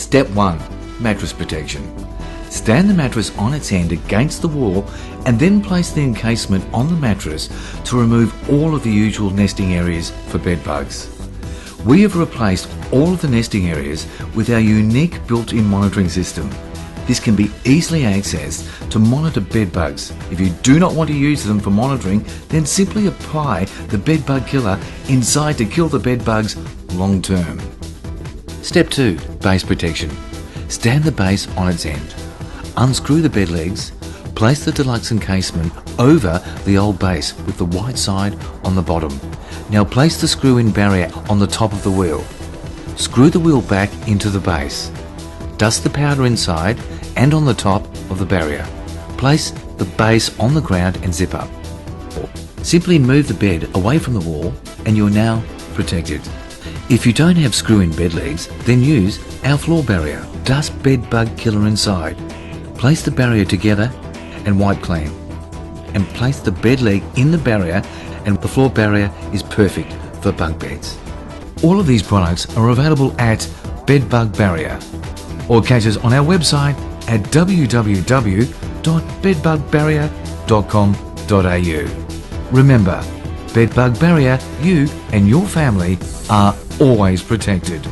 Step 1. Mattress protection. Stand the mattress on its end against the wall and then place the encasement on the mattress to remove all of the usual nesting areas for bed bugs. We have replaced all of the nesting areas with our unique built-in monitoring system. This can be easily accessed to monitor bed bugs. If you do not want to use them for monitoring, then simply apply the bed bug killer inside to kill the bed bugs long term. Step 2. Base protection. Stand the base on its end. Unscrew the bed legs. Place the deluxe encasement over the old base with the white side on the bottom. Now place the screw-in barrier on the top of the wheel. Screw the wheel back into the base. Dust the powder inside and on the top of the barrier. Place the base on the ground and zip up. Simply move the bed away from the wall and you're now protected. If you don't have screw-in bed legs, then use our floor barrier. Dust bed bug killer inside. Place the barrier together and wipe clean. And place the bed leg in the barrier, and the floor barrier is perfect for bunk beds. All of these products are available at Bed Bug Barrier, or catch us on our website at www.bedbugbarrier.com.au. Remember, Bed Bug Barrier, you and your family are always protected.